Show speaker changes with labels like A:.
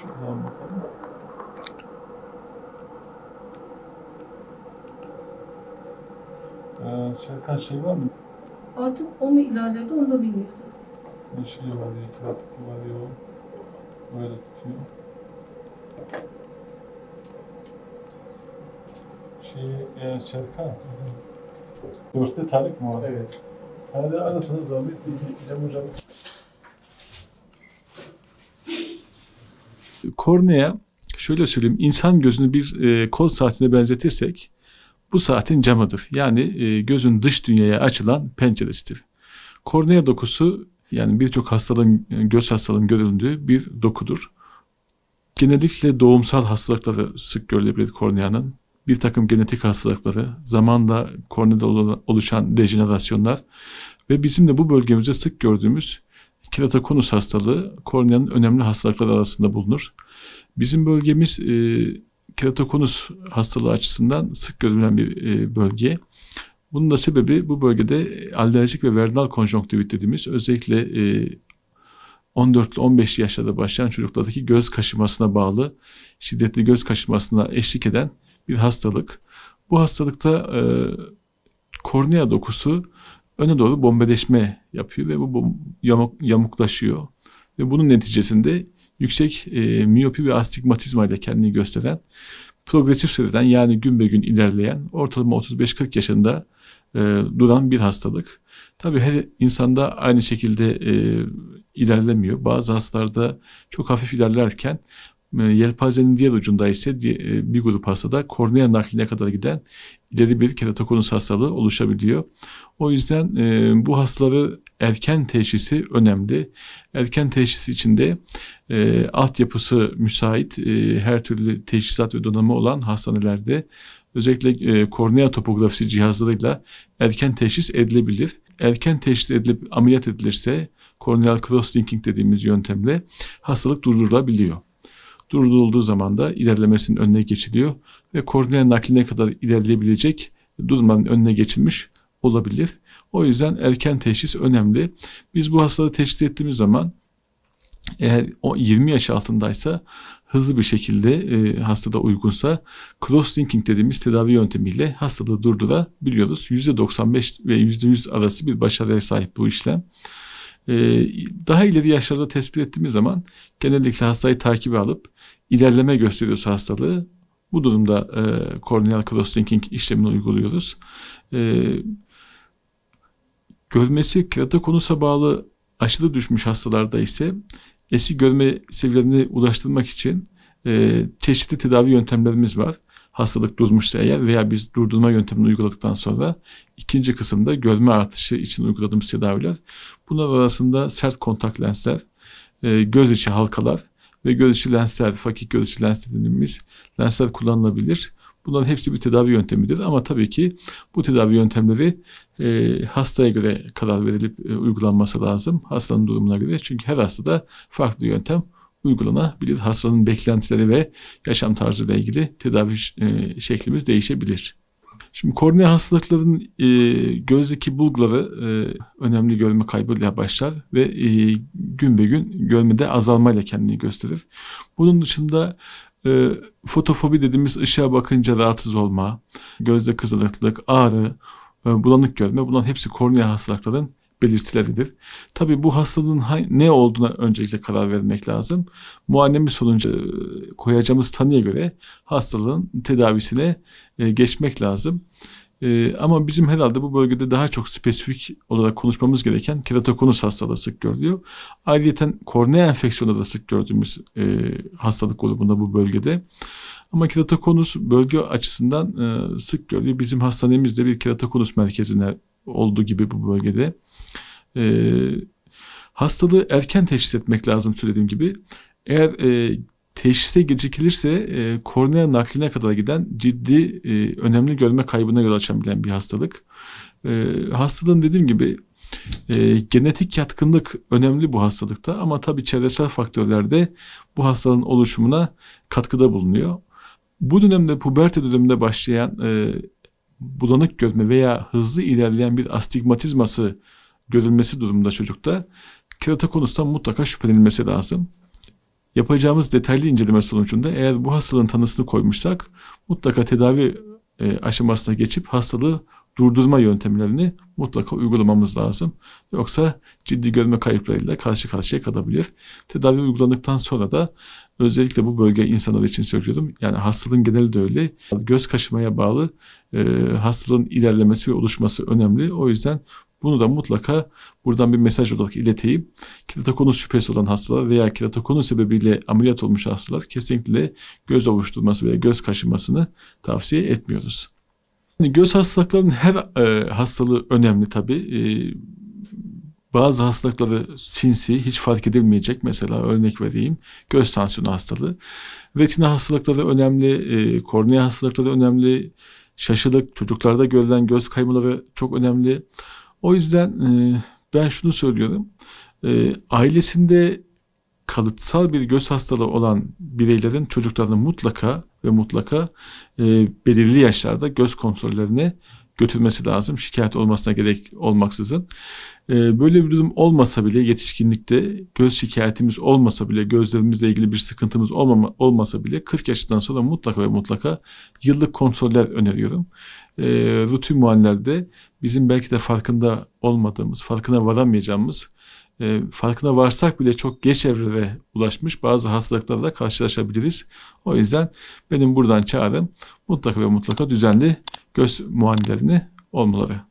A: Şuradan bakalım. Serkan şey var mı?
B: Artık o mu ilerledi onu da bilmiyorum.
A: Bir şey var ya, kiratiti var ya o. Böyle tutuyor. Serkan. Dörtte Tarık mı var?
C: Evet.
A: Hadi arasınız zahmet. İrem hocam. Kornea, şöyle söyleyeyim, insan gözünü bir kol saatine benzetirsek bu saatin camıdır. Yani gözün dış dünyaya açılan penceresidir. Kornea dokusu yani birçok göz hastalığının görüldüğü bir dokudur. Genellikle doğumsal hastalıkları sık görülebilir korneanın. Bir takım genetik hastalıkları, zamanla korneada oluşan dejenerasyonlar ve bizim de bu bölgemizde sık gördüğümüz keratokonus hastalığı korneanın önemli hastalıkları arasında bulunur. Bizim bölgemiz keratokonus hastalığı açısından sık görülen bir bölge. Bunun da sebebi bu bölgede alerjik ve vernal konjonktivit dediğimiz özellikle 14 ile 15 yaşlarda başlayan çocuklardaki göz kaşımasına bağlı şiddetli göz kaşımasına eşlik eden bir hastalık. Bu hastalıkta kornea dokusu öne doğru bombeleşme yapıyor ve bu yamuklaşıyor. Ve bunun neticesinde yüksek miyopi ve astigmatizma ile kendini gösteren, progresif süreden yani gün be gün ilerleyen, ortalama 35-40 yaşında duran bir hastalık. Tabii her insanda aynı şekilde ilerlemiyor. Bazı hastalarda çok hafif ilerlerken yelpazenin diğer ucunda ise bir grup hastada kornea nakline kadar giden ileri bir keratokonus hastalığı oluşabiliyor. O yüzden bu hastaları erken teşhisi önemli. Erken teşhis içinde altyapısı müsait her türlü teşhisat ve donanımı olan hastanelerde özellikle kornea topografisi cihazlarıyla erken teşhis edilebilir. Erken teşhis edilip ameliyat edilirse korneal cross-linking dediğimiz yöntemle hastalık durdurulabiliyor. Durdurulduğu zaman da ilerlemesinin önüne geçiliyor ve kornea nakline kadar ilerleyebilecek durumların önüne geçilmiş olabilir. O yüzden erken teşhis önemli. Biz bu hastalığı teşhis ettiğimiz zaman eğer o 20 yaş altındaysa hızlı bir şekilde hastada uygunsa cross-linking dediğimiz tedavi yöntemiyle hastalığı durdurabiliyoruz. %95 ve %100 arası bir başarıya sahip bu işlem. Daha ileri yaşlarda tespit ettiğimiz zaman genellikle hastayı takibe alıp ilerleme gösteriyorsa hastalığı bu durumda korneal cross-linking işlemini uyguluyoruz. Görmesi keratokonusa bağlı aşırı düşmüş hastalarda ise eski görme seviyelerini ulaştırmak için çeşitli tedavi yöntemlerimiz var. Hastalık durmuşsa eğer veya biz durdurma yöntemini uyguladıktan sonra ikinci kısımda görme artışı için uyguladığımız tedaviler. Bunlar arasında sert kontak lensler, göz içi halkalar ve göz içi lensler, fakik göz içi lens dediğimiz lensler kullanılabilir. Bunların hepsi bir tedavi yöntemidir ama tabii ki bu tedavi yöntemleri hastaya göre karar verilip uygulanması lazım. Hastanın durumuna göre çünkü her hastada farklı yöntem uygulanabilir. Hastanın beklentileri ve yaşam tarzıyla ilgili tedavi şeklimiz değişebilir. Şimdi kornea hastalıklarının gözdeki bulguları önemli görme kaybıyla başlar ve gün be gün görmede azalmayla kendini gösterir. Bunun dışında fotofobi dediğimiz ışığa bakınca rahatsız olma, gözde kızarıklık, ağrı, bulanık görme bunların hepsi kornea hastalıkların belirtileridir. Tabii bu hastalığın ne olduğuna öncelikle karar vermek lazım. Muayenemiz sonucu koyacağımız tanıya göre hastalığın tedavisine geçmek lazım. Ama bizim herhalde bu bölgede daha çok spesifik olarak konuşmamız gereken keratokonus hastalığı sık görülüyor. Ayrıca kornea enfeksiyonu da sık gördüğümüz hastalık grubunda bu bölgede. Ama keratokonus bölge açısından sık görülüyor. Bizim hastanemizde bir keratokonus merkezine olduğu gibi bu bölgede. Hastalığı erken teşhis etmek lazım söylediğim gibi. Eğer teşhise gecikilirse kornea nakline kadar giden ciddi önemli görme kaybına yol açabilen bir hastalık. Hastalığın dediğim gibi genetik yatkınlık önemli bu hastalıkta ama tabii çevresel faktörler de bu hastalığın oluşumuna katkıda bulunuyor. Bu dönemde puberte döneminde başlayan bulanık görme veya hızlı ilerleyen bir astigmatizması görülmesi durumunda çocukta keratokonustan mutlaka şüphelenilmesi lazım. Yapacağımız detaylı inceleme sonucunda eğer bu hastalığın tanısını koymuşsak mutlaka tedavi aşamasına geçip hastalığı durdurma yöntemlerini mutlaka uygulamamız lazım. Yoksa ciddi görme kayıplarıyla karşı karşıya kalabilir. Tedavi uygulandıktan sonra da özellikle bu bölge insanlar için söylüyorum. Yani hastalığın geneli de öyle. Göz kaşımaya bağlı hastalığın ilerlemesi ve oluşması önemli. O yüzden bunu da mutlaka buradan bir mesaj olarak ileteyim. Keratokonus şüphesi olan hastalar veya keratokonus sebebiyle ameliyat olmuş hastalar kesinlikle göz ovuşturması veya göz kaşımasını tavsiye etmiyoruz. Yani göz hastalıklarının her hastalığı önemli tabii. Bazı hastalıkları sinsi, hiç fark edilmeyecek. Mesela örnek vereyim. Göz tansiyonu hastalığı. Retina hastalıkları önemli. Kornea hastalıkları önemli. Şaşılık, çocuklarda görülen göz kaymaları çok önemli. O yüzden ben şunu söylüyorum. Ailesinde kalıtsal bir göz hastalığı olan bireylerin çocuklarını mutlaka ve mutlaka belirli yaşlarda göz kontrollerine götürmesi lazım. Şikayet olmasına gerek olmaksızın. Böyle bir durum olmasa bile yetişkinlikte göz şikayetimiz olmasa bile gözlerimizle ilgili bir sıkıntımız olmasa bile 40 yaşından sonra mutlaka ve mutlaka yıllık kontroller öneriyorum. Rutin muayenelerde bizim belki de farkında olmadığımız, farkına varamayacağımız, farkına varsak bile çok geç evrelere ulaşmış bazı hastalıklarla karşılaşabiliriz. O yüzden benim buradan çağrım mutlaka ve mutlaka düzenli göz muayenelerini olmaları.